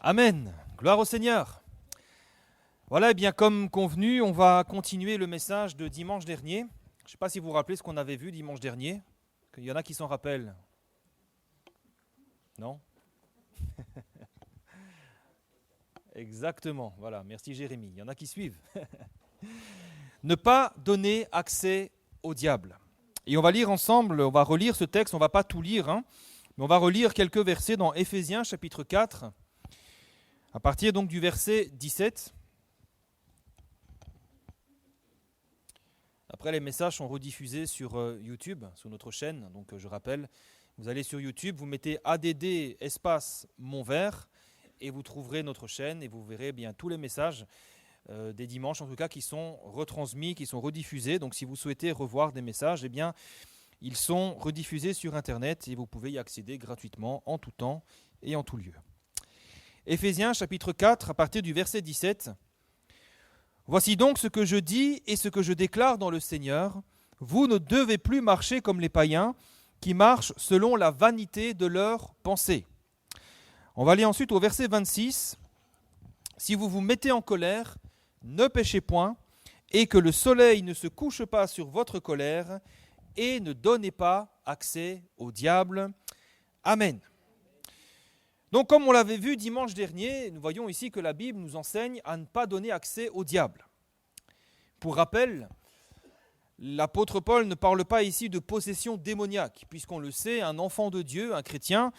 Amen. Gloire au Seigneur. Voilà, et bien comme convenu, on va continuer le message de dimanche dernier. Je ne sais pas si vous vous rappelez ce qu'on avait vu dimanche dernier. Il y en a qui s'en rappellent. Non? Exactement. Voilà, merci Jérémie. Il y en a qui suivent. Ne pas donner accès au diable. Et on va lire ensemble, on va relire ce texte, on ne va pas tout lire, mais on va relire quelques versets dans Éphésiens chapitre 4, à partir donc du verset 17. Après, les messages sont rediffusés sur YouTube, sur notre chaîne. Donc, je rappelle, vous allez sur YouTube, vous mettez ADD espace Montvert et vous trouverez notre chaîne et vous verrez bien tous les messages des dimanches, en tout cas, qui sont retransmis, qui sont rediffusés. Donc, si vous souhaitez revoir des messages, eh bien, ils sont rediffusés sur Internet et vous pouvez y accéder gratuitement en tout temps et en tout lieu. Éphésiens chapitre 4, à partir du verset 17. Voici donc ce que je dis et ce que je déclare dans le Seigneur. Vous ne devez plus marcher comme les païens qui marchent selon la vanité de leurs pensées. On va aller ensuite au verset 26. Si vous vous mettez en colère, ne péchez point, et que le soleil ne se couche pas sur votre colère, et ne donnez pas accès au diable. Amen. Donc, comme on l'avait vu dimanche dernier, nous voyons ici que la Bible nous enseigne à ne pas donner accès au diable. Pour rappel, l'apôtre Paul ne parle pas ici de possession démoniaque, puisqu'on le sait, un enfant de Dieu, un chrétien,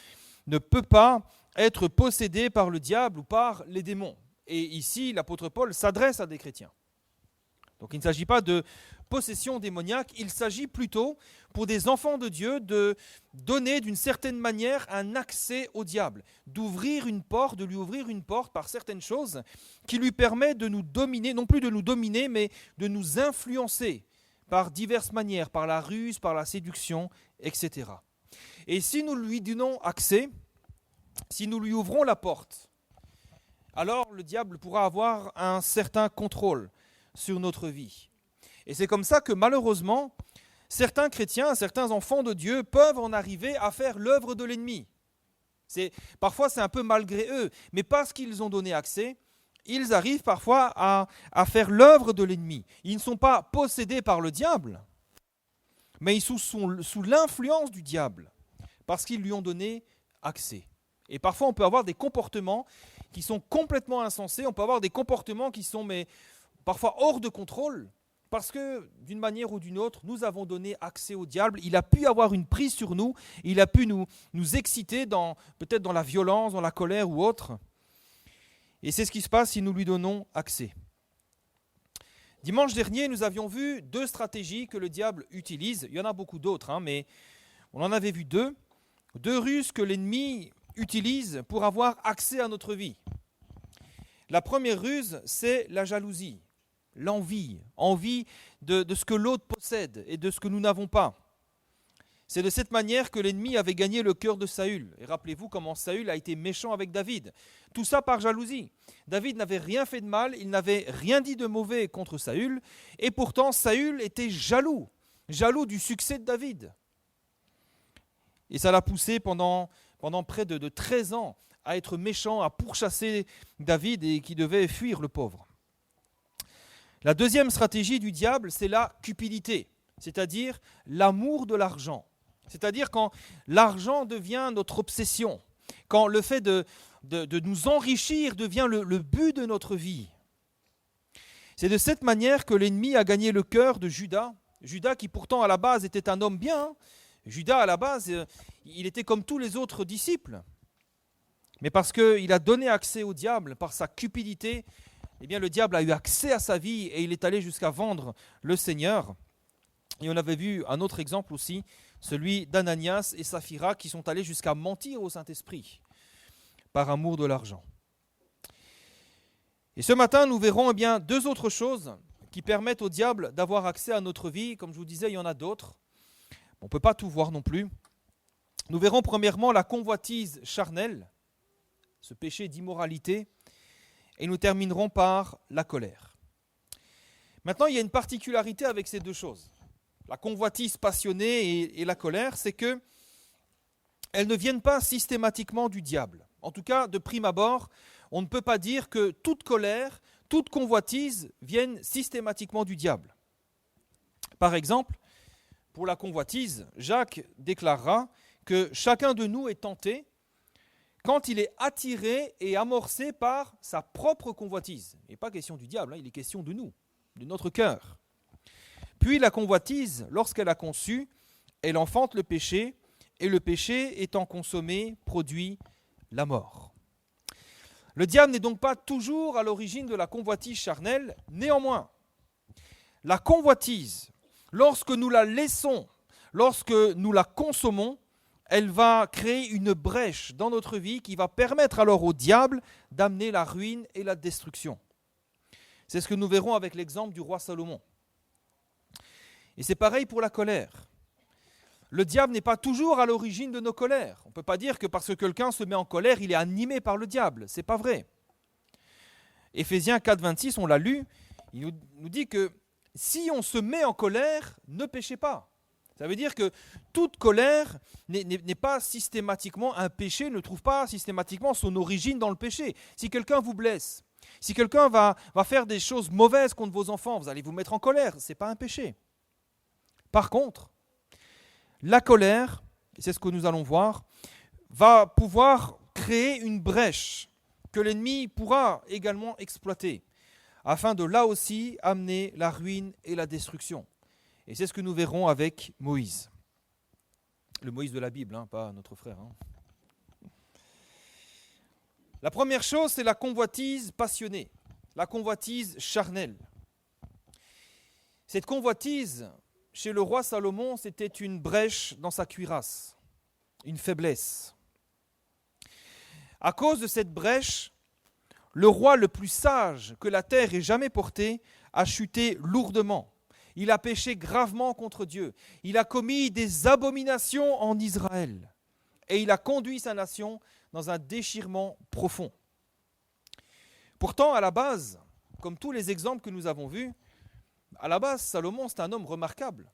ne peut pas être possédé par le diable ou par les démons. Et ici, l'apôtre Paul s'adresse à des chrétiens. Donc, il ne s'agit pas de possession démoniaque, il s'agit plutôt pour des enfants de Dieu de donner d'une certaine manière un accès au diable, d'ouvrir une porte, de lui ouvrir une porte par certaines choses qui lui permettent de nous dominer, non plus de nous dominer, mais de nous influencer par diverses manières, par la ruse, par la séduction, etc. Et si nous lui donnons accès, si nous lui ouvrons la porte, alors le diable pourra avoir un certain contrôle sur notre vie. Et c'est comme ça que malheureusement, certains chrétiens, certains enfants de Dieu peuvent en arriver à faire l'œuvre de l'ennemi. Parfois c'est un peu malgré eux, mais parce qu'ils ont donné accès, ils arrivent parfois à faire l'œuvre de l'ennemi. Ils ne sont pas possédés par le diable, mais ils sont sous l'influence du diable, parce qu'ils lui ont donné accès. Et parfois on peut avoir des comportements qui sont complètement insensés, on peut avoir des comportements qui sont parfois hors de contrôle, parce que d'une manière ou d'une autre, nous avons donné accès au diable. Il a pu avoir une prise sur nous, il a pu nous exciter peut-être dans la violence, dans la colère ou autre. Et c'est ce qui se passe si nous lui donnons accès. Dimanche dernier, nous avions vu 2 stratégies que le diable utilise. Il y en a beaucoup d'autres, mais on en avait vu 2. 2 ruses que l'ennemi utilise pour avoir accès à notre vie. La première ruse, c'est la jalousie. L'envie, envie de ce que l'autre possède et de ce que nous n'avons pas. C'est de cette manière que l'ennemi avait gagné le cœur de Saül. Et rappelez-vous comment Saül a été méchant avec David. Tout ça par jalousie. David n'avait rien fait de mal, il n'avait rien dit de mauvais contre Saül, et pourtant Saül était jaloux du succès de David. Et ça l'a poussé pendant près de 13 ans à être méchant, à pourchasser David et qui devait fuir le pauvre. La deuxième stratégie du diable, c'est la cupidité, c'est-à-dire l'amour de l'argent. C'est-à-dire quand l'argent devient notre obsession, quand le fait de nous enrichir devient le but de notre vie. C'est de cette manière que l'ennemi a gagné le cœur de Judas. Judas qui pourtant à la base était un homme bien. Judas à la base, il était comme tous les autres disciples. Mais parce qu'il a donné accès au diable par sa cupidité, eh bien, le diable a eu accès à sa vie et il est allé jusqu'à vendre le Seigneur. Et on avait vu un autre exemple aussi, celui d'Ananias et Saphira qui sont allés jusqu'à mentir au Saint-Esprit par amour de l'argent. Et ce matin, nous verrons 2 autres choses qui permettent au diable d'avoir accès à notre vie. Comme je vous disais, il y en a d'autres. On ne peut pas tout voir non plus. Nous verrons premièrement la convoitise charnelle, ce péché d'immoralité. Et nous terminerons par la colère. Maintenant, il y a une particularité avec ces 2 choses. La convoitise passionnée et la colère, c'est qu'elles ne viennent pas systématiquement du diable. En tout cas, de prime abord, on ne peut pas dire que toute colère, toute convoitise viennent systématiquement du diable. Par exemple, pour la convoitise, Jacques déclarera que chacun de nous est tenté quand il est attiré et amorcé par sa propre convoitise. Il n'est pas question du diable, il est question de nous, de notre cœur. Puis la convoitise, lorsqu'elle a conçu, elle enfante le péché, et le péché étant consommé, produit la mort. Le diable n'est donc pas toujours à l'origine de la convoitise charnelle, néanmoins, la convoitise, lorsque nous la laissons, lorsque nous la consommons, elle va créer une brèche dans notre vie qui va permettre alors au diable d'amener la ruine et la destruction. C'est ce que nous verrons avec l'exemple du roi Salomon. Et c'est pareil pour la colère. Le diable n'est pas toujours à l'origine de nos colères. On ne peut pas dire que parce que quelqu'un se met en colère, il est animé par le diable. Ce n'est pas vrai. Éphésiens 4, 26, on l'a lu, il nous dit que si on se met en colère, ne péchez pas. Ça veut dire que toute colère n'est pas systématiquement un péché, ne trouve pas systématiquement son origine dans le péché. Si quelqu'un vous blesse, si quelqu'un va faire des choses mauvaises contre vos enfants, vous allez vous mettre en colère, ce n'est pas un péché. Par contre, la colère, et c'est ce que nous allons voir, va pouvoir créer une brèche que l'ennemi pourra également exploiter, afin de là aussi amener la ruine et la destruction. Et c'est ce que nous verrons avec Moïse. Le Moïse de la Bible, pas notre frère. La première chose, c'est la convoitise passionnée, la convoitise charnelle. Cette convoitise, chez le roi Salomon, c'était une brèche dans sa cuirasse, une faiblesse. À cause de cette brèche, le roi le plus sage que la terre ait jamais porté a chuté lourdement. Il a péché gravement contre Dieu. Il a commis des abominations en Israël. Et il a conduit sa nation dans un déchirement profond. Pourtant, à la base, comme tous les exemples que nous avons vus, à la base, Salomon, c'est un homme remarquable.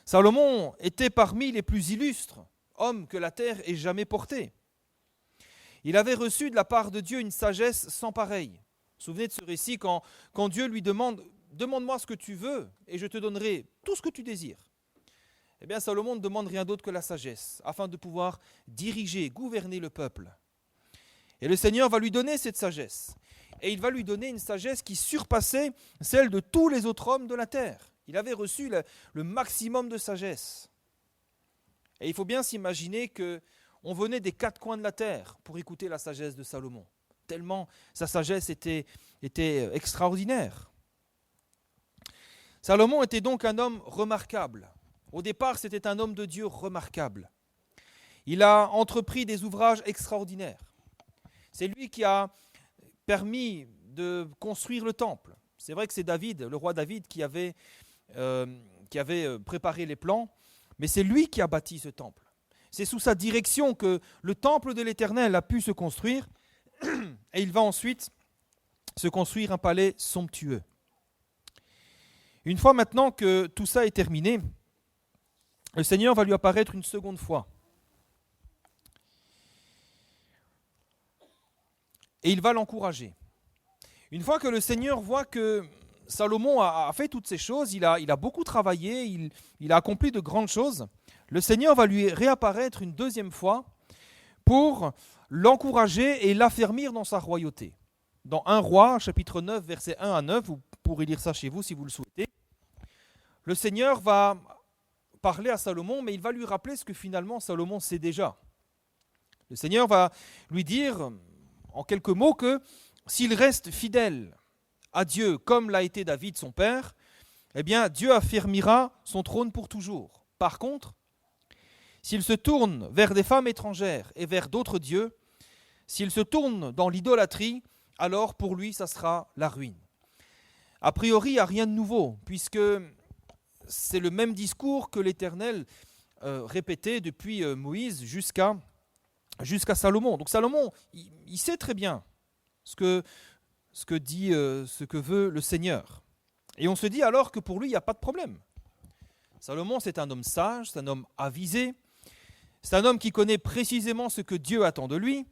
Salomon était parmi les plus illustres hommes que la terre ait jamais portés. Il avait reçu de la part de Dieu une sagesse sans pareille. Vous vous souvenez de ce récit quand Dieu lui demande « Demande-moi ce que tu veux et je te donnerai tout ce que tu désires ». Eh bien, Salomon ne demande rien d'autre que la sagesse, afin de pouvoir diriger, gouverner le peuple. Et le Seigneur va lui donner cette sagesse. Et il va lui donner une sagesse qui surpassait celle de tous les autres hommes de la terre. Il avait reçu le maximum de sagesse. Et il faut bien s'imaginer qu'on venait des quatre coins de la terre pour écouter la sagesse de Salomon. Tellement sa sagesse était extraordinaire. Salomon était donc un homme remarquable. Au départ, c'était un homme de Dieu remarquable. Il a entrepris des ouvrages extraordinaires. C'est lui qui a permis de construire le temple. C'est vrai que c'est David, le roi David, qui avait préparé les plans, mais c'est lui qui a bâti ce temple. C'est sous sa direction que le temple de l'Éternel a pu se construire, et il va ensuite se construire un palais somptueux. Une fois maintenant que tout ça est terminé, le Seigneur va lui apparaître une seconde fois. Et il va l'encourager. Une fois que le Seigneur voit que Salomon a fait toutes ces choses, il a beaucoup travaillé, il a accompli de grandes choses, le Seigneur va lui réapparaître une deuxième fois pour l'encourager et l'affermir dans sa royauté. Dans 1 Roi, chapitre 9, versets 1 à 9, vous pourrez lire ça chez vous si vous le souhaitez, le Seigneur va parler à Salomon, mais il va lui rappeler ce que finalement Salomon sait déjà. Le Seigneur va lui dire, en quelques mots, que s'il reste fidèle à Dieu comme l'a été David son père, eh bien Dieu affermira son trône pour toujours. Par contre, s'il se tourne vers des femmes étrangères et vers d'autres dieux, s'il se tourne dans l'idolâtrie, alors pour lui ça sera la ruine. A priori, il n'y a rien de nouveau, puisque c'est le même discours que l'Éternel répétait depuis Moïse jusqu'à Salomon. Donc Salomon, il sait très bien ce que veut le Seigneur. Et on se dit alors que pour lui, il n'y a pas de problème. Salomon, c'est un homme sage, c'est un homme avisé, C'est un homme qui connaît précisément ce que Dieu attend de lui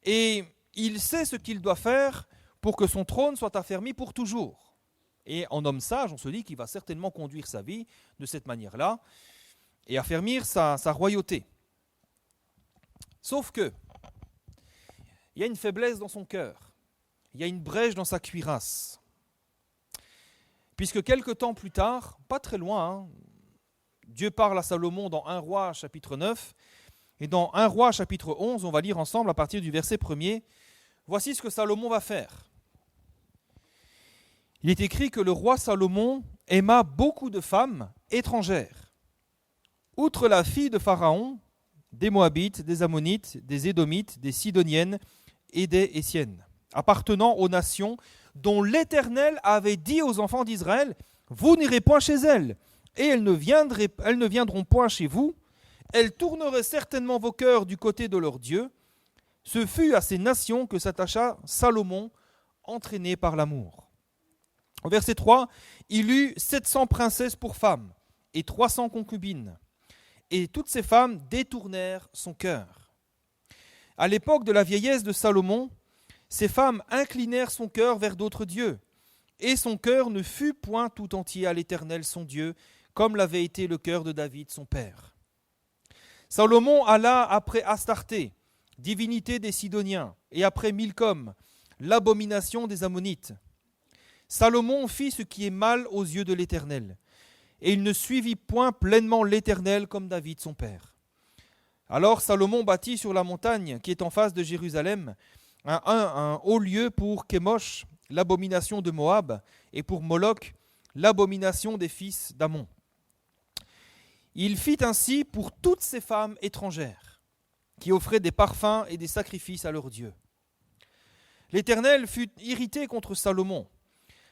et il sait ce qu'il doit faire pour que son trône soit affermi pour toujours. Et en homme sage, on se dit qu'il va certainement conduire sa vie de cette manière-là et affermir sa royauté. Sauf que, il y a une faiblesse dans son cœur, il y a une brèche dans sa cuirasse. Puisque quelque temps plus tard, pas très loin, Dieu parle à Salomon dans 1 Roi chapitre 9, et dans 1 Roi chapitre 11, on va lire ensemble à partir du verset 1er, voici ce que Salomon va faire. Il est écrit que le roi Salomon aima beaucoup de femmes étrangères. Outre la fille de Pharaon, des Moabites, des Ammonites, des Édomites, des Sidoniennes et des Essiennes, appartenant aux nations dont l'Éternel avait dit aux enfants d'Israël, « Vous n'irez point chez elles, et elles ne viendront point chez vous. Elles tourneraient certainement vos cœurs du côté de leur Dieu. » Ce fut à ces nations que s'attacha Salomon, entraîné par l'amour. Au verset 3, il eut 700 princesses pour femmes et 300 concubines. Et toutes ces femmes détournèrent son cœur. À l'époque de la vieillesse de Salomon, ces femmes inclinèrent son cœur vers d'autres dieux, et son cœur ne fut point tout entier à l'Éternel son Dieu, comme l'avait été le cœur de David son père. Salomon alla après Astarté, divinité des Sidoniens, et après Milcom, l'abomination des Ammonites. Salomon fit ce qui est mal aux yeux de l'Éternel, et il ne suivit point pleinement l'Éternel comme David son père. Alors Salomon bâtit sur la montagne qui est en face de Jérusalem un haut lieu pour Kémosh, l'abomination de Moab, et pour Moloch, l'abomination des fils d'Ammon. Il fit ainsi pour toutes ces femmes étrangères qui offraient des parfums et des sacrifices à leurs dieux. L'Éternel fut irrité contre Salomon,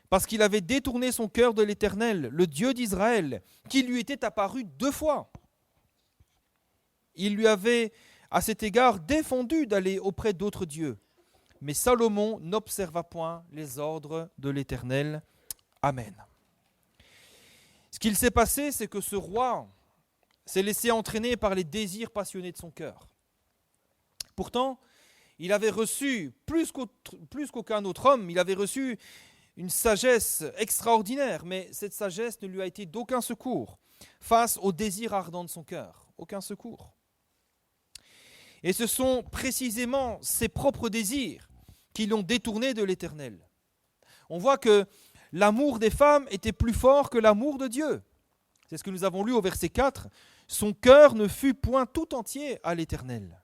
parce qu'il avait détourné son cœur de l'Éternel, le Dieu d'Israël, qui lui était apparu 2 fois. Il lui avait, à cet égard, défendu d'aller auprès d'autres dieux. Mais Salomon n'observa point les ordres de l'Éternel. Amen. Ce qu'il s'est passé, c'est que ce roi s'est laissé entraîner par les désirs passionnés de son cœur. Pourtant, il avait reçu, plus qu'aucun autre homme, il avait reçu une sagesse extraordinaire, mais cette sagesse ne lui a été d'aucun secours face aux désirs ardents de son cœur. Aucun secours. Et ce sont précisément ses propres désirs qui l'ont détourné de l'Éternel. On voit que l'amour des femmes était plus fort que l'amour de Dieu. C'est ce que nous avons lu au verset 4. Son cœur ne fut point tout entier à l'Éternel.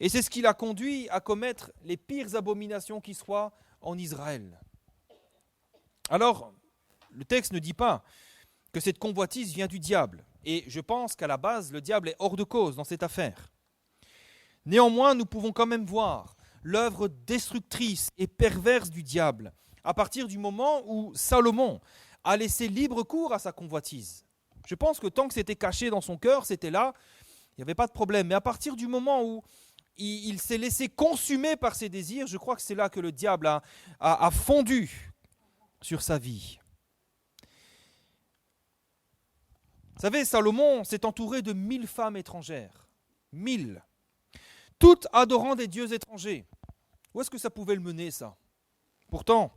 Et c'est ce qui l'a conduit à commettre les pires abominations qui soient en Israël. Alors, le texte ne dit pas que cette convoitise vient du diable. Et je pense qu'à la base, le diable est hors de cause dans cette affaire. Néanmoins, nous pouvons quand même voir l'œuvre destructrice et perverse du diable à partir du moment où Salomon a laissé libre cours à sa convoitise. Je pense que tant que c'était caché dans son cœur, c'était là, il n'y avait pas de problème. Mais à partir du moment où il s'est laissé consumer par ses désirs, je crois que c'est là que le diable a fondu sur sa vie. Vous savez, Salomon s'est entouré de 1000 femmes étrangères. 1000. Toutes adorant des dieux étrangers. Où est-ce que ça pouvait le mener, ça? Pourtant,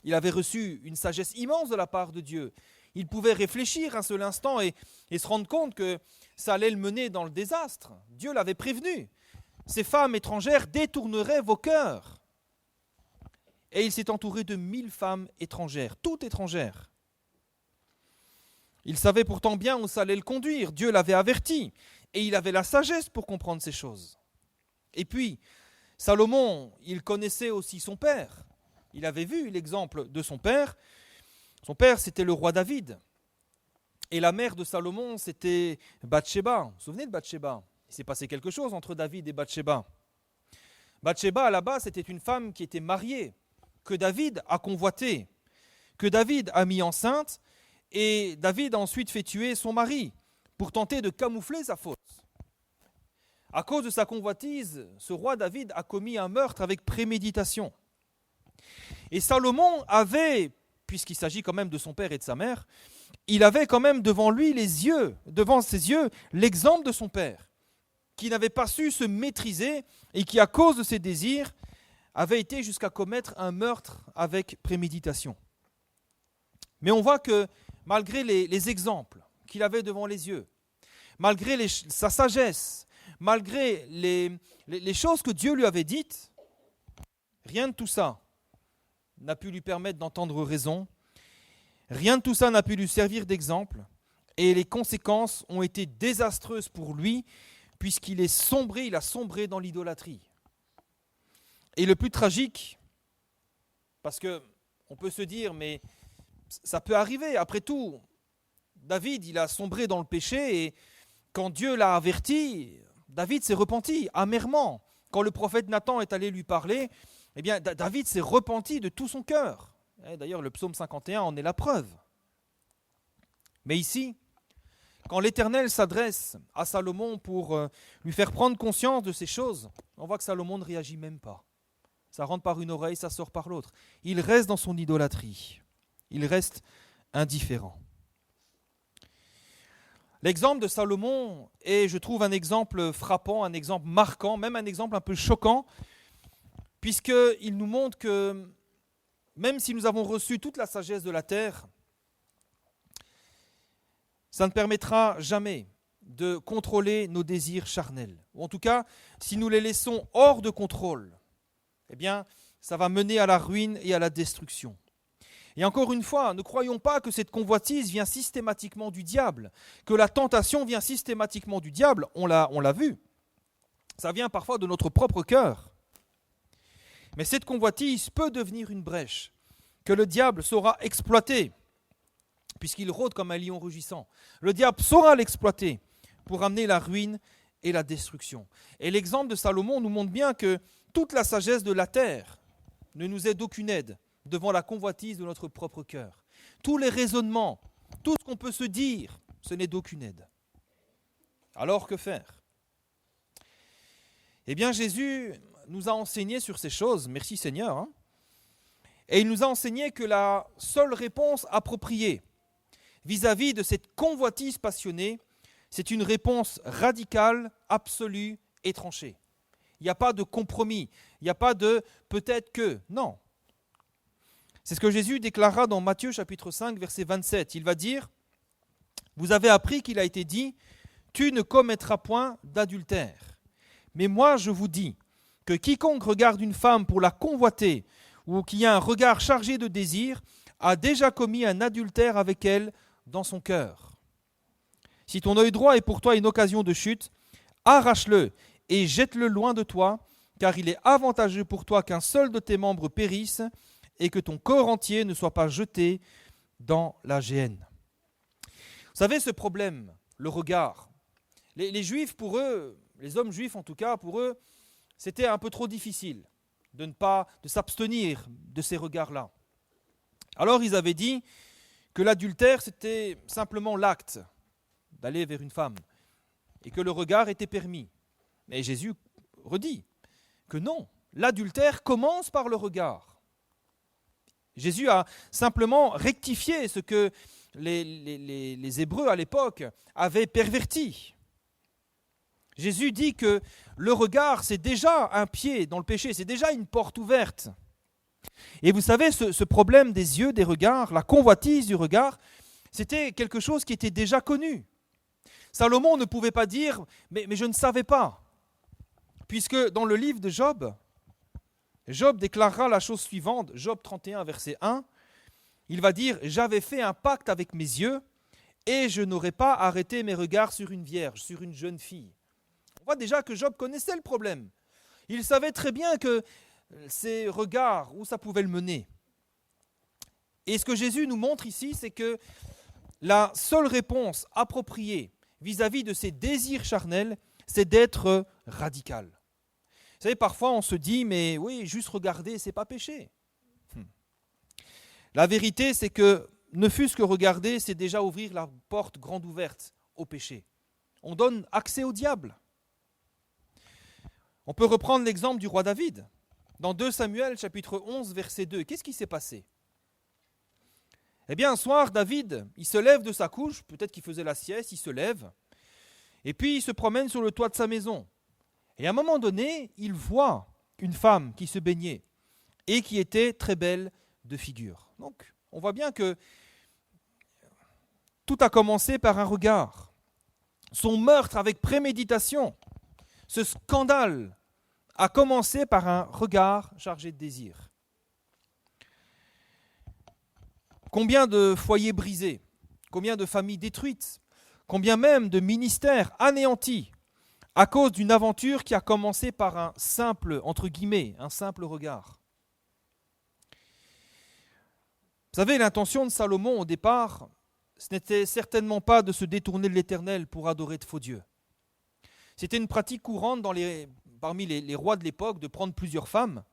il avait reçu une sagesse immense de la part de Dieu. Il pouvait réfléchir un seul instant et se rendre compte que ça allait le mener dans le désastre. Dieu l'avait prévenu. Ces femmes étrangères détourneraient vos cœurs. Et il s'est entouré de 1000 femmes étrangères, toutes étrangères. Il savait pourtant bien où ça allait le conduire. Dieu l'avait averti. Et il avait la sagesse pour comprendre ces choses. Et puis, Salomon, il connaissait aussi son père. Il avait vu l'exemple de son père. Son père, c'était le roi David. Et la mère de Salomon, c'était Bathsheba. Vous vous souvenez de Bathsheba? Il s'est passé quelque chose entre David et Bathsheba. Bathsheba, à la base, c'était une femme qui était mariée, que David a convoitée, que David a mis enceinte, et David a ensuite fait tuer son mari pour tenter de camoufler sa faute. À cause de sa convoitise, ce roi David a commis un meurtre avec préméditation. Et Salomon avait, puisqu'il s'agit quand même de son père et de sa mère, il avait quand même devant ses yeux, l'exemple de son père, qui n'avait pas su se maîtriser et qui, à cause de ses désirs, avait été jusqu'à commettre un meurtre avec préméditation. Mais on voit que malgré les exemples qu'il avait devant les yeux, malgré sa sagesse, malgré les choses que Dieu lui avait dites, rien de tout ça n'a pu lui permettre d'entendre raison, rien de tout ça n'a pu lui servir d'exemple, et les conséquences ont été désastreuses pour lui, puisqu'il il a sombré dans l'idolâtrie. Et le plus tragique, parce que on peut se dire, mais ça peut arriver, après tout, David, il a sombré dans le péché, et quand Dieu l'a averti, David s'est repenti amèrement. Quand le prophète Nathan est allé lui parler, eh bien, David s'est repenti de tout son cœur. D'ailleurs, le psaume 51 en est la preuve. Mais ici, quand l'Éternel s'adresse à Salomon pour lui faire prendre conscience de ces choses, on voit que Salomon ne réagit même pas. Ça rentre par une oreille, ça sort par l'autre. Il reste dans son idolâtrie. Il reste indifférent. L'exemple de Salomon est, je trouve, un exemple frappant, un exemple marquant, même un exemple un peu choquant, puisqu'il nous montre que même si nous avons reçu toute la sagesse de la terre, ça ne permettra jamais de contrôler nos désirs charnels. Ou en tout cas, si nous les laissons hors de contrôle, eh bien, ça va mener à la ruine et à la destruction. Et encore une fois, ne croyons pas que cette convoitise vient systématiquement du diable, que la tentation vient systématiquement du diable, on l'a vu. Ça vient parfois de notre propre cœur. Mais cette convoitise peut devenir une brèche que le diable saura exploiter, puisqu'il rôde comme un lion rugissant. Le diable saura l'exploiter pour amener la ruine et la destruction. Et l'exemple de Salomon nous montre bien que toute la sagesse de la terre ne nous est d'aucune aide devant la convoitise de notre propre cœur. Tous les raisonnements, tout ce qu'on peut se dire, ce n'est d'aucune aide. Alors que faire ? Eh bien, Jésus nous a enseigné sur ces choses, merci Seigneur, et il nous a enseigné que la seule réponse appropriée vis-à-vis de cette convoitise passionnée, c'est une réponse radicale, absolue et tranchée. Il n'y a pas de compromis, il n'y a pas de peut-être que, non. C'est ce que Jésus déclara dans Matthieu chapitre 5, verset 27. Il va dire, vous avez appris qu'il a été dit, tu ne commettras point d'adultère. Mais moi je vous dis que quiconque regarde une femme pour la convoiter ou qui a un regard chargé de désir a déjà commis un adultère avec elle dans son cœur. Si ton œil droit est pour toi une occasion de chute, arrache-le et jette-le loin de toi, car il est avantageux pour toi qu'un seul de tes membres périsse et que ton corps entier ne soit pas jeté dans la géhenne. Vous savez, ce problème, le regard, les Juifs, pour eux, les hommes juifs en tout cas, pour eux, c'était un peu trop difficile de s'abstenir de ces regards-là. Alors ils avaient dit que l'adultère, c'était simplement l'acte d'aller vers une femme et que le regard était permis. Mais Jésus redit que non, l'adultère commence par le regard. Jésus a simplement rectifié ce que les Hébreux à l'époque avaient perverti. Jésus dit que le regard, c'est déjà un pied dans le péché, c'est déjà une porte ouverte. Et vous savez, ce problème des yeux, des regards, la convoitise du regard, c'était quelque chose qui était déjà connu. Salomon ne pouvait pas dire « mais je ne savais pas », puisque dans le livre de Job, Job déclarera la chose suivante, Job 31, verset 1, il va dire « J'avais fait un pacte avec mes yeux et je n'aurais pas arrêté mes regards sur une vierge, sur une jeune fille. » On voit déjà que Job connaissait le problème. Il savait très bien que ces regards, où ça pouvait le mener. Et ce que Jésus nous montre ici, c'est que la seule réponse appropriée vis-à-vis de ces désirs charnels, c'est d'être radical. Vous savez, parfois on se dit, mais oui, juste regarder, c'est pas péché. La vérité, c'est que ne fût-ce que regarder, c'est déjà ouvrir la porte grande ouverte au péché. On donne accès au diable. On peut reprendre l'exemple du roi David. Dans 2 Samuel, chapitre 11, verset 2, qu'est-ce qui s'est passé ? Eh bien, un soir, David, il se lève de sa couche, peut-être qu'il faisait la sieste, il se lève, et puis il se promène sur le toit de sa maison. Et à un moment donné, il voit une femme qui se baignait et qui était très belle de figure. Donc, on voit bien que tout a commencé par un regard. Son meurtre avec préméditation, ce scandale a commencé par un regard chargé de désir. Combien de foyers brisés, combien de familles détruites, combien même de ministères anéantis à cause d'une aventure qui a commencé par un simple, entre guillemets, un simple regard. Vous savez, l'intention de Salomon au départ, ce n'était certainement pas de se détourner de l'Éternel pour adorer de faux dieux. C'était une pratique courante parmi les rois de l'époque de prendre plusieurs femmes,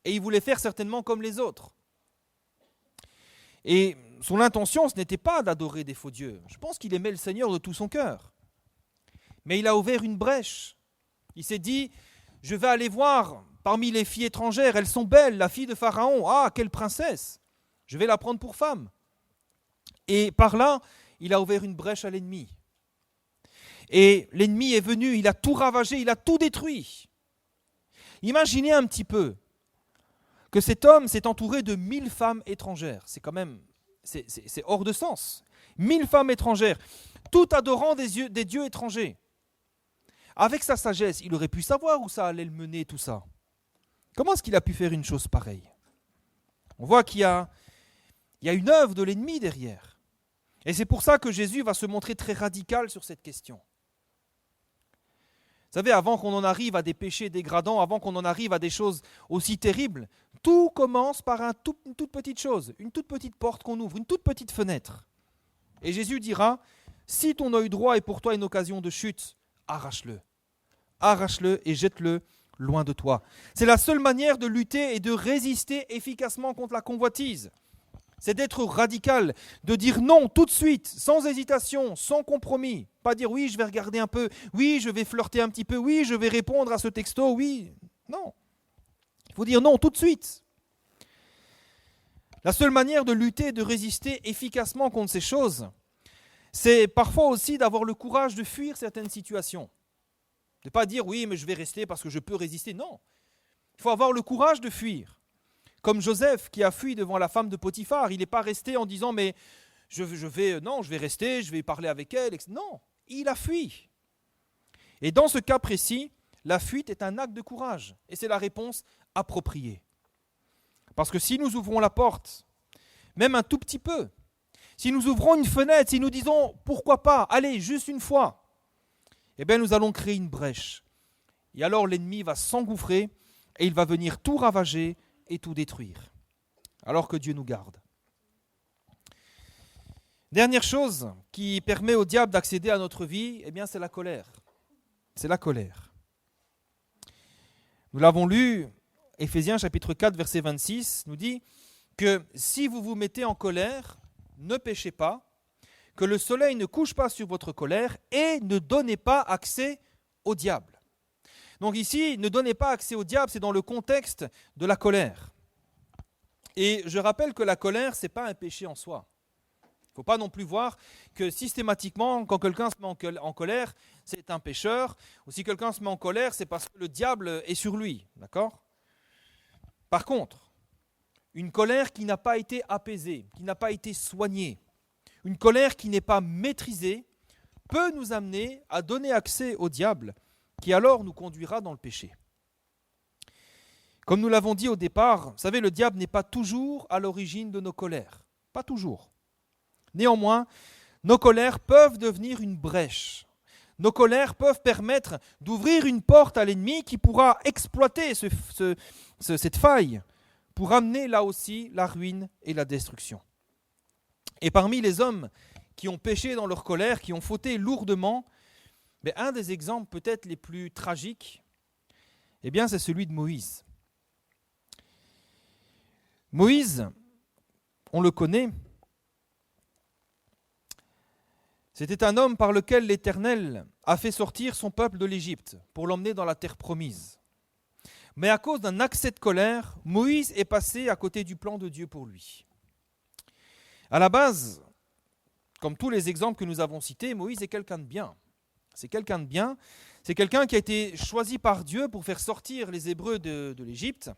et il voulait faire certainement comme les autres. Et son intention, ce n'était pas d'adorer des faux dieux. Je pense qu'il aimait le Seigneur de tout son cœur. Mais il a ouvert une brèche. Il s'est dit, je vais aller voir parmi les filles étrangères, elles sont belles, la fille de Pharaon, ah, quelle princesse, je vais la prendre pour femme. Et par là, il a ouvert une brèche à l'ennemi. Et l'ennemi est venu, il a tout ravagé, il a tout détruit. Imaginez un petit peu que cet homme s'est entouré de 1000 femmes étrangères. C'est quand même, c'est hors de sens. 1000 femmes étrangères, toutes adorant des dieux étrangers. Avec sa sagesse, il aurait pu savoir où ça allait le mener, tout ça. Comment est-ce qu'il a pu faire une chose pareille? On voit qu'il y a une œuvre de l'ennemi derrière. Et c'est pour ça que Jésus va se montrer très radical sur cette question. Vous savez, avant qu'on en arrive à des péchés dégradants, avant qu'on en arrive à des choses aussi terribles, tout commence par une toute petite chose, une toute petite porte qu'on ouvre, une toute petite fenêtre. Et Jésus dira, si ton œil droit est pour toi une occasion de chute, arrache-le. Arrache-le et jette-le loin de toi. C'est la seule manière de lutter et de résister efficacement contre la convoitise. C'est d'être radical, de dire non tout de suite, sans hésitation, sans compromis. Pas dire oui, je vais regarder un peu, oui, je vais flirter un petit peu, oui, je vais répondre à ce texto, oui. Non. Il faut dire non tout de suite. La seule manière de lutter et de résister efficacement contre ces choses, c'est parfois aussi d'avoir le courage de fuir certaines situations. De ne pas dire oui, mais je vais rester parce que je peux résister. Non. Il faut avoir le courage de fuir. Comme Joseph qui a fui devant la femme de Potiphar, il n'est pas resté en disant mais je vais rester, je vais parler avec elle. Non, il a fui. Et dans ce cas précis, la fuite est un acte de courage et c'est la réponse appropriée. Parce que si nous ouvrons la porte, même un tout petit peu, si nous ouvrons une fenêtre, si nous disons pourquoi pas, allez, juste une fois, eh bien nous allons créer une brèche. Et alors l'ennemi va s'engouffrer et il va venir tout ravager et tout détruire. Alors que Dieu nous garde. Dernière chose qui permet au diable d'accéder à notre vie, eh bien c'est la colère. C'est la colère. Nous l'avons lu, Éphésiens chapitre 4, verset 26, nous dit que si vous vous mettez en colère, ne péchez pas, que le soleil ne couche pas sur votre colère et ne donnez pas accès au diable. Donc ici, ne donnez pas accès au diable, c'est dans le contexte de la colère. Et je rappelle que la colère, ce n'est pas un péché en soi. Il ne faut pas non plus voir que systématiquement, quand quelqu'un se met en colère, c'est un pécheur. Ou si quelqu'un se met en colère, c'est parce que le diable est sur lui. D'accord ? Par contre, une colère qui n'a pas été apaisée, qui n'a pas été soignée, une colère qui n'est pas maîtrisée, peut nous amener à donner accès au diable, qui alors nous conduira dans le péché. Comme nous l'avons dit au départ, vous savez, le diable n'est pas toujours à l'origine de nos colères. Pas toujours. Néanmoins, nos colères peuvent devenir une brèche. Nos colères peuvent permettre d'ouvrir une porte à l'ennemi qui pourra exploiter cette faille pour amener là aussi la ruine et la destruction. Et parmi les hommes qui ont péché dans leur colère, qui ont fauté lourdement, un des exemples peut-être les plus tragiques, c'est celui de Moïse. Moïse, on le connaît, c'était un homme par lequel l'Éternel a fait sortir son peuple de l'Égypte pour l'emmener dans la terre promise. Mais à cause d'un accès de colère, Moïse est passé à côté du plan de Dieu pour lui. À la base, comme tous les exemples que nous avons cités, Moïse est quelqu'un de bien. C'est quelqu'un de bien. C'est quelqu'un qui a été choisi par Dieu pour faire sortir les Hébreux de l'Égypte.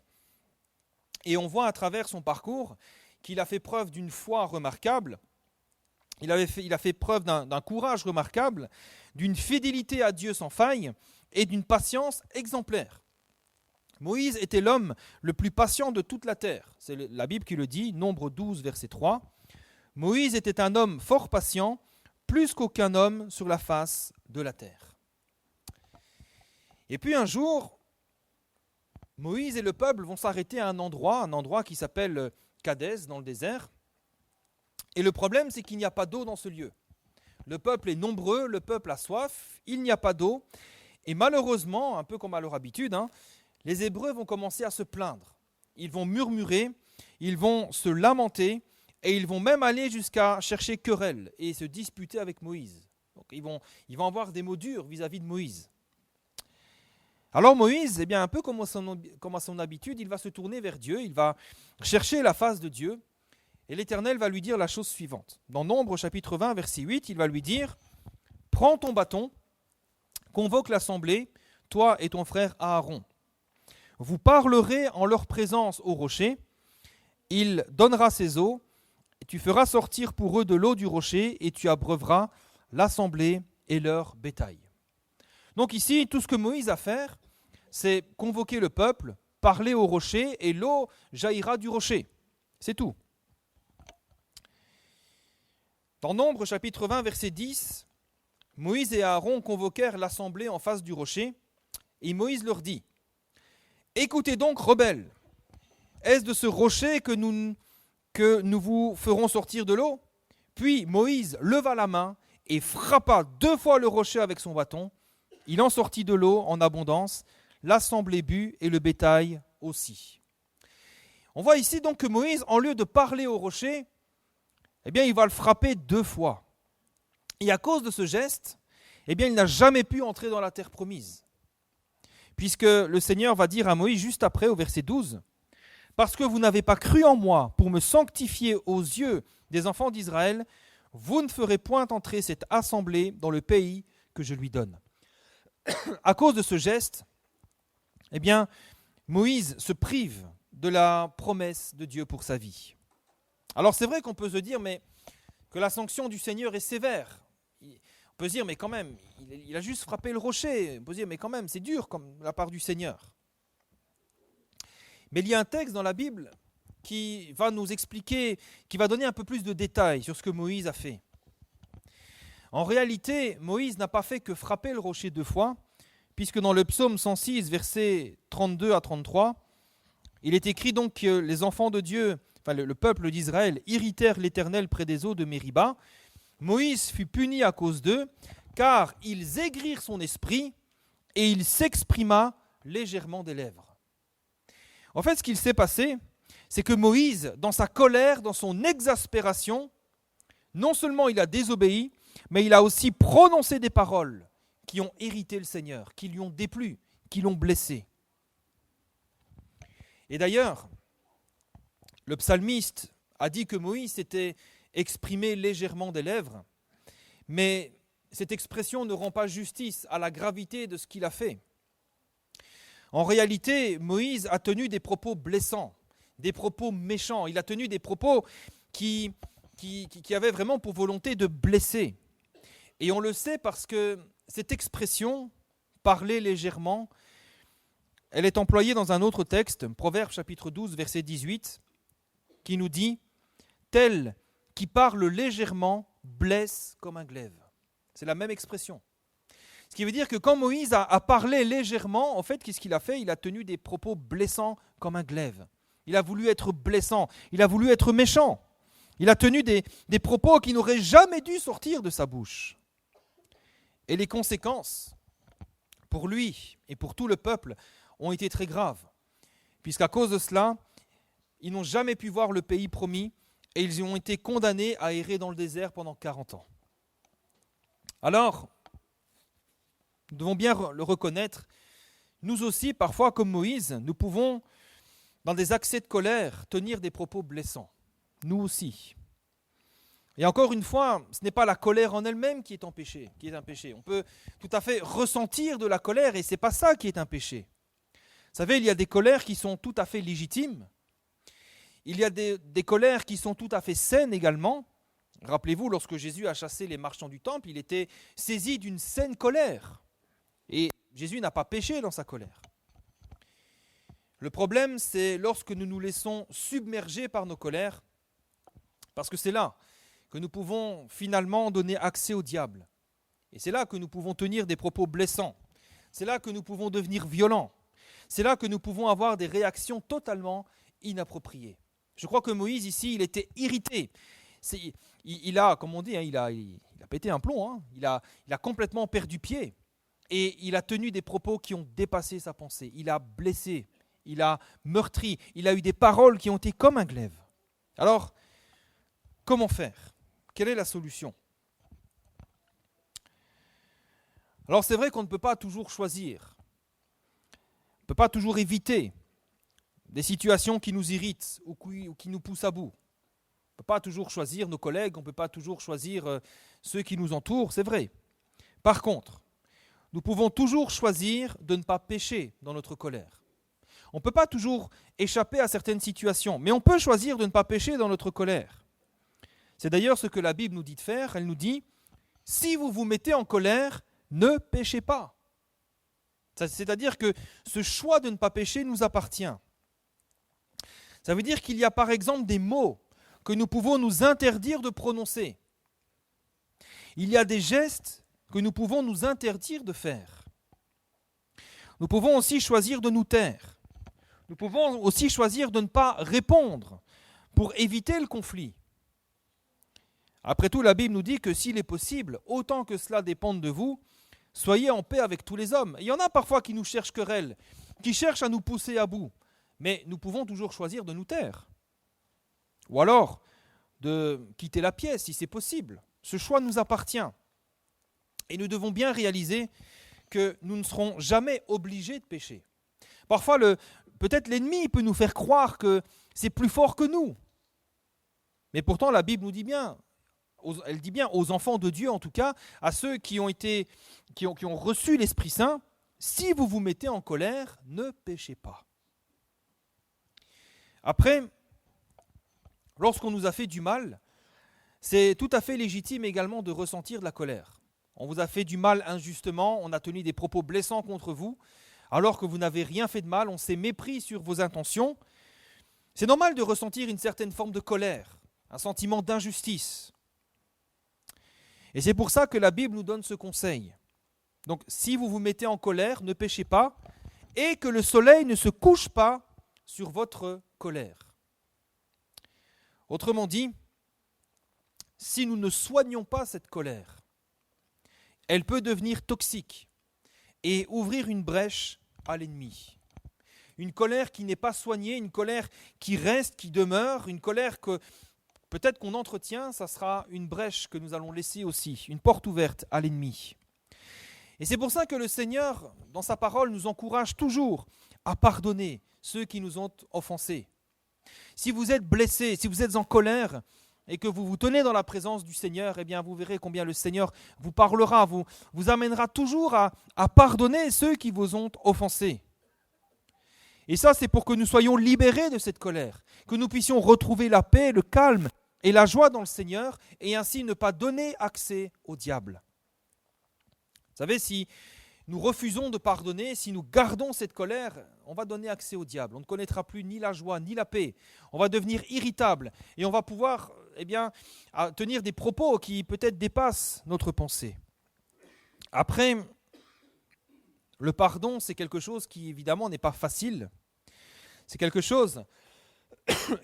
Et on voit à travers son parcours qu'il a fait preuve d'une foi remarquable. Il a fait preuve d'un courage remarquable, d'une fidélité à Dieu sans faille et d'une patience exemplaire. Moïse était l'homme le plus patient de toute la terre. C'est la Bible qui le dit, Nombre 12, verset 3. Moïse était un homme fort patient, plus qu'aucun homme sur la face de la terre. Et puis un jour, Moïse et le peuple vont s'arrêter à un endroit qui s'appelle Kadès, dans le désert. Et le problème, c'est qu'il n'y a pas d'eau dans ce lieu. Le peuple est nombreux, le peuple a soif, il n'y a pas d'eau. Et malheureusement, un peu comme à leur habitude, les Hébreux vont commencer à se plaindre. Ils vont murmurer, ils vont se lamenter, et ils vont même aller jusqu'à chercher querelle et se disputer avec Moïse. Donc ils vont avoir des mots durs vis-à-vis de Moïse. Alors Moïse, un peu comme à son habitude, il va se tourner vers Dieu, il va chercher la face de Dieu, et l'Éternel va lui dire la chose suivante. Dans Nombre chapitre 20, verset 8, il va lui dire « Prends ton bâton, convoque l'assemblée, toi et ton frère Aaron. Vous parlerez en leur présence au rocher, il donnera ses eaux, et tu feras sortir pour eux de l'eau du rocher, et tu abreuveras l'assemblée et leur bétail. » Donc ici, tout ce que Moïse a à faire, c'est convoquer le peuple, parler au rocher, et l'eau jaillira du rocher. C'est tout. Dans Nombre chapitre 20, verset 10, Moïse et Aaron convoquèrent l'assemblée en face du rocher, et Moïse leur dit « Écoutez donc, rebelles, est-ce de ce rocher que nous vous ferons sortir de l'eau ?» Puis Moïse leva la main et frappa 2 fois le rocher avec son bâton. Il en sortit de l'eau en abondance, l'assemblée but et le bétail aussi. On voit ici donc que Moïse, en lieu de parler au rocher, il va le frapper 2 fois. Et à cause de ce geste, il n'a jamais pu entrer dans la terre promise. Puisque le Seigneur va dire à Moïse juste après, au verset 12, « Parce que vous n'avez pas cru en moi pour me sanctifier aux yeux des enfants d'Israël, vous ne ferez point entrer cette assemblée dans le pays que je lui donne. » À cause de ce geste, Moïse se prive de la promesse de Dieu pour sa vie. Alors c'est vrai qu'on peut se dire mais que la sanction du Seigneur est sévère. On peut se dire mais quand même, il a juste frappé le rocher. On peut se dire mais quand même, c'est dur comme la part du Seigneur. Mais il y a un texte dans la Bible qui va nous expliquer, qui va donner un peu plus de détails sur ce que Moïse a fait. En réalité, Moïse n'a pas fait que frapper le rocher 2 fois, puisque dans le psaume 106, versets 32 à 33, il est écrit donc que les enfants de Dieu, le peuple d'Israël, irritèrent l'Éternel près des eaux de Mériba. Moïse fut puni à cause d'eux, car ils aigrirent son esprit et il s'exprima légèrement des lèvres. En fait, ce qu'il s'est passé, c'est que Moïse, dans sa colère, dans son exaspération, non seulement il a désobéi, mais il a aussi prononcé des paroles qui ont irrité le Seigneur, qui lui ont déplu, qui l'ont blessé. Et d'ailleurs, le psalmiste a dit que Moïse s'était exprimé légèrement des lèvres, mais cette expression ne rend pas justice à la gravité de ce qu'il a fait. En réalité, Moïse a tenu des propos blessants, des propos méchants. Il a tenu des propos qui avaient vraiment pour volonté de blesser. Et on le sait parce que cette expression, parler légèrement, elle est employée dans un autre texte, Proverbes chapitre 12, verset 18, qui nous dit « Tel qui parle légèrement blesse comme un glaive ». C'est la même expression. Ce qui veut dire que quand Moïse a parlé légèrement, en fait, qu'est-ce qu'il a fait ? Il a tenu des propos blessants comme un glaive. Il a voulu être blessant, il a voulu être méchant. Il a tenu des propos qui n'auraient jamais dû sortir de sa bouche. Et les conséquences, pour lui et pour tout le peuple, ont été très graves. Puisqu'à cause de cela, ils n'ont jamais pu voir le pays promis et ils ont été condamnés à errer dans le désert pendant 40 ans. Alors, nous devons bien le reconnaître, nous aussi, parfois comme Moïse, nous pouvons, dans des accès de colère, tenir des propos blessants. Nous aussi. Et encore une fois, ce n'est pas la colère en elle-même qui est un péché, On peut tout à fait ressentir de la colère et ce n'est pas ça qui est un péché. Vous savez, il y a des colères qui sont tout à fait légitimes. Il y a des colères qui sont tout à fait saines également. Rappelez-vous, lorsque Jésus a chassé les marchands du temple, il était saisi d'une saine colère. Et Jésus n'a pas péché dans sa colère. Le problème, c'est lorsque nous nous laissons submerger par nos colères, parce que c'est là que nous pouvons finalement donner accès au diable. Et c'est là que nous pouvons tenir des propos blessants. C'est là que nous pouvons devenir violents. C'est là que nous pouvons avoir des réactions totalement inappropriées. Je crois que Moïse, ici, il était irrité. Il a, comme on dit, il a pété un plomb. Il a complètement perdu pied. Et il a tenu des propos qui ont dépassé sa pensée. Il a blessé, il a meurtri, il a eu des paroles qui ont été comme un glaive. Alors, comment faire ? Quelle est la solution ? Alors c'est vrai qu'on ne peut pas toujours choisir. On ne peut pas toujours éviter des situations qui nous irritent ou qui nous poussent à bout. On ne peut pas toujours choisir nos collègues, on ne peut pas toujours choisir ceux qui nous entourent, c'est vrai. Par contre, nous pouvons toujours choisir de ne pas pécher dans notre colère. On ne peut pas toujours échapper à certaines situations, mais on peut choisir de ne pas pécher dans notre colère. C'est d'ailleurs ce que la Bible nous dit de faire. Elle nous dit, si vous vous mettez en colère, ne péchez pas. C'est-à-dire que ce choix de ne pas pécher nous appartient. Ça veut dire qu'il y a par exemple des mots que nous pouvons nous interdire de prononcer. Il y a des gestes que nous pouvons nous interdire de faire. Nous pouvons aussi choisir de nous taire. Nous pouvons aussi choisir de ne pas répondre pour éviter le conflit. Après tout, la Bible nous dit que s'il est possible, autant que cela dépende de vous, soyez en paix avec tous les hommes. Il y en a parfois qui nous cherchent querelle, qui cherchent à nous pousser à bout. Mais nous pouvons toujours choisir de nous taire. Ou alors de quitter la pièce si c'est possible. Ce choix nous appartient. Et nous devons bien réaliser que nous ne serons jamais obligés de pécher. Parfois, peut-être l'ennemi peut nous faire croire que c'est plus fort que nous. Mais pourtant, la Bible nous dit bien, elle dit bien aux enfants de Dieu, en tout cas, à ceux qui ont reçu l'Esprit Saint, si vous vous mettez en colère, ne péchez pas. Après, lorsqu'on nous a fait du mal, c'est tout à fait légitime également de ressentir de la colère. On vous a fait du mal injustement, on a tenu des propos blessants contre vous, alors que vous n'avez rien fait de mal, on s'est mépris sur vos intentions. C'est normal de ressentir une certaine forme de colère, un sentiment d'injustice. Et c'est pour ça que la Bible nous donne ce conseil. Donc, si vous vous mettez en colère, ne péchez pas, et que le soleil ne se couche pas sur votre colère. Autrement dit, si nous ne soignons pas cette colère, elle peut devenir toxique et ouvrir une brèche à l'ennemi. Une colère qui n'est pas soignée, une colère qui reste, qui demeure, une colère que peut-être qu'on entretient, ça sera une brèche que nous allons laisser aussi, une porte ouverte à l'ennemi. Et c'est pour ça que le Seigneur, dans sa parole, nous encourage toujours à pardonner ceux qui nous ont offensés. Si vous êtes blessé, si vous êtes en colère et que vous vous tenez dans la présence du Seigneur, eh bien vous verrez combien le Seigneur vous parlera, vous amènera toujours à pardonner ceux qui vous ont offensés. Et ça, c'est pour que nous soyons libérés de cette colère, que nous puissions retrouver la paix, le calme et la joie dans le Seigneur, et ainsi ne pas donner accès au diable. Vous savez, si nous refusons de pardonner, si nous gardons cette colère, on va donner accès au diable. On ne connaîtra plus ni la joie, ni la paix. On va devenir irritable et on va pouvoir tenir des propos qui peut-être dépassent notre pensée. Après, le pardon, c'est quelque chose qui évidemment n'est pas facile. C'est quelque chose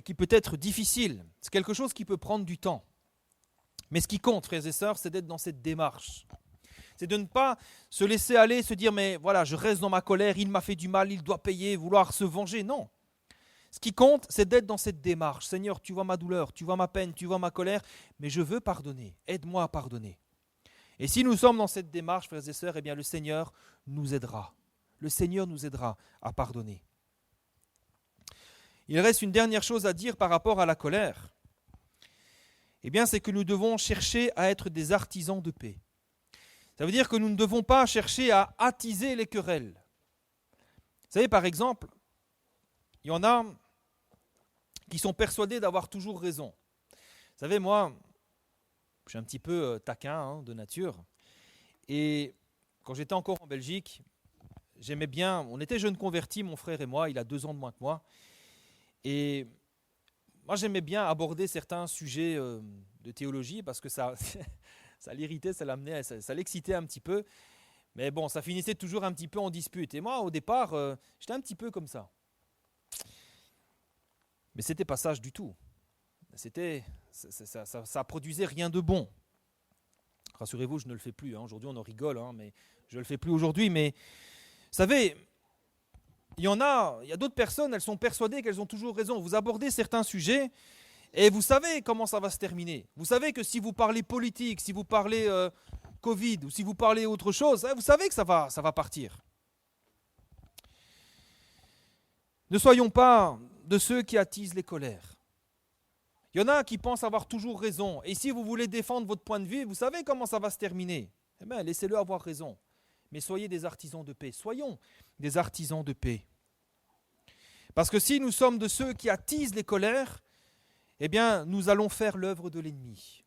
qui peut être difficile. C'est quelque chose qui peut prendre du temps. Mais ce qui compte, frères et sœurs, c'est d'être dans cette démarche. C'est de ne pas se laisser aller, se dire « mais voilà, je reste dans ma colère, il m'a fait du mal, il doit payer, vouloir se venger ». Non. Ce qui compte, c'est d'être dans cette démarche. « Seigneur, tu vois ma douleur, tu vois ma peine, tu vois ma colère, mais je veux pardonner. Aide-moi à pardonner. » Et si nous sommes dans cette démarche, frères et sœurs, eh bien le Seigneur nous aidera. Le Seigneur nous aidera à pardonner. Il reste une dernière chose à dire par rapport à la colère. Eh bien, c'est que nous devons chercher à être des artisans de paix. Ça veut dire que nous ne devons pas chercher à attiser les querelles. Vous savez, par exemple, il y en a qui sont persuadés d'avoir toujours raison. Vous savez, moi, je suis un petit peu taquin de nature. Et quand j'étais encore en Belgique, j'aimais bien, on était jeunes convertis, mon frère et moi, il a 2 ans de moins que moi. Et moi, j'aimais bien aborder certains sujets de théologie parce que ça l'irritait, ça l'excitait un petit peu. Mais bon, ça finissait toujours un petit peu en dispute. Et moi, au départ, j'étais un petit peu comme ça. Mais ce n'était pas sage du tout. Ça produisait rien de bon. Rassurez-vous, je ne le fais plus. Aujourd'hui, on en rigole, mais je ne le fais plus aujourd'hui. Mais vous savez, il y a d'autres personnes, elles sont persuadées qu'elles ont toujours raison. Vous abordez certains sujets et vous savez comment ça va se terminer. Vous savez que si vous parlez politique, si vous parlez Covid ou si vous parlez autre chose, vous savez que ça va partir. Ne soyons pas de ceux qui attisent les colères. Il y en a qui pensent avoir toujours raison. Et si vous voulez défendre votre point de vue, vous savez comment ça va se terminer. Eh bien, laissez-le avoir raison. Mais soyez des artisans de paix. Soyons des artisans de paix. Parce que si nous sommes de ceux qui attisent les colères, eh bien, nous allons faire l'œuvre de l'ennemi.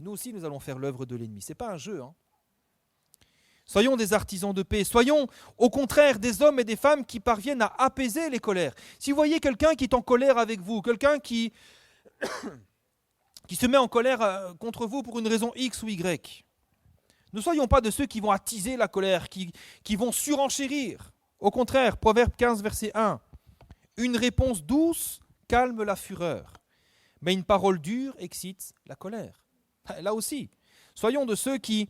Nous aussi, nous allons faire l'œuvre de l'ennemi. Ce n'est pas un jeu. Soyons des artisans de paix. Soyons, au contraire, des hommes et des femmes qui parviennent à apaiser les colères. Si vous voyez quelqu'un qui est en colère avec vous, quelqu'un qui se met en colère contre vous pour une raison X ou Y, ne soyons pas de ceux qui vont attiser la colère, qui vont surenchérir. Au contraire, Proverbe 15, verset 1, « Une réponse douce calme la fureur, mais une parole dure excite la colère. » Là aussi, soyons de ceux qui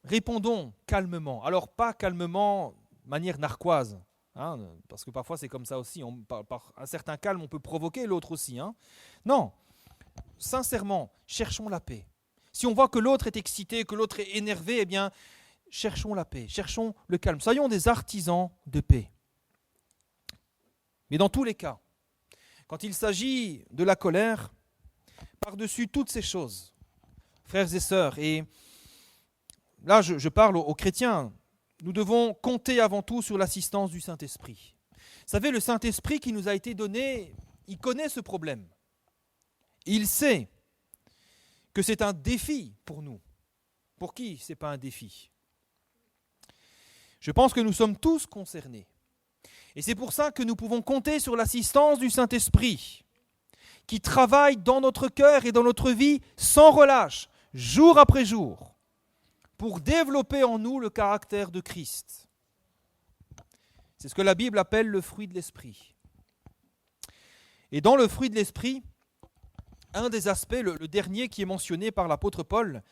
répondons calmement. Alors, pas calmement de manière narquoise, parce que parfois c'est comme ça aussi. Par un certain calme, on peut provoquer l'autre aussi. Non, sincèrement, cherchons la paix. Si on voit que l'autre est excité, que l'autre est énervé, eh bien, cherchons la paix, cherchons le calme. Soyons des artisans de paix. Mais dans tous les cas, quand il s'agit de la colère, par-dessus toutes ces choses, frères et sœurs, et là je parle aux chrétiens, nous devons compter avant tout sur l'assistance du Saint-Esprit. Vous savez, le Saint-Esprit qui nous a été donné, il connaît ce problème. Il sait que c'est un défi pour nous. Pour qui ce n'est pas un défi? Je pense que nous sommes tous concernés. Et c'est pour ça que nous pouvons compter sur l'assistance du Saint-Esprit, qui travaille dans notre cœur et dans notre vie sans relâche, jour après jour, pour développer en nous le caractère de Christ. C'est ce que la Bible appelle le fruit de l'Esprit. Et dans le fruit de l'Esprit, un des aspects, le dernier qui est mentionné par l'apôtre Paul,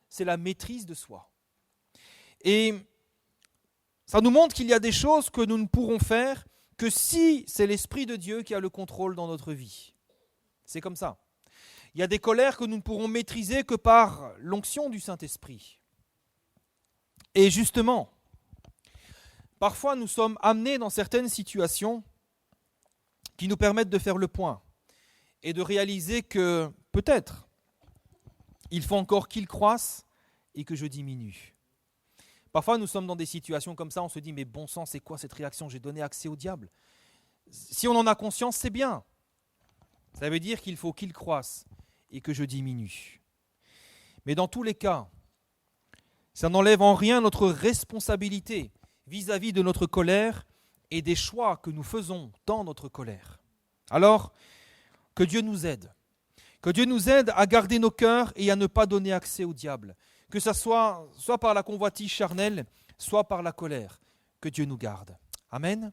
c'est la maîtrise de soi. Et ça nous montre qu'il y a des choses que nous ne pourrons faire que si c'est l'Esprit de Dieu qui a le contrôle dans notre vie. C'est comme ça. Il y a des colères que nous ne pourrons maîtriser que par l'onction du Saint-Esprit. Et justement, parfois nous sommes amenés dans certaines situations qui nous permettent de faire le point et de réaliser que peut-être il faut encore qu'il croisse et que je diminue. Parfois nous sommes dans des situations comme ça, on se dit mais bon sang, c'est quoi cette réaction? J'ai donné accès au diable. Si on en a conscience, c'est bien. Ça veut dire qu'il faut qu'il croisse et que je diminue. Mais dans tous les cas, ça n'enlève en rien notre responsabilité vis-à-vis de notre colère et des choix que nous faisons dans notre colère. Alors, que Dieu nous aide. Que Dieu nous aide à garder nos cœurs et à ne pas donner accès au diable. Que ce soit par la convoitise charnelle, soit par la colère. Que Dieu nous garde. Amen.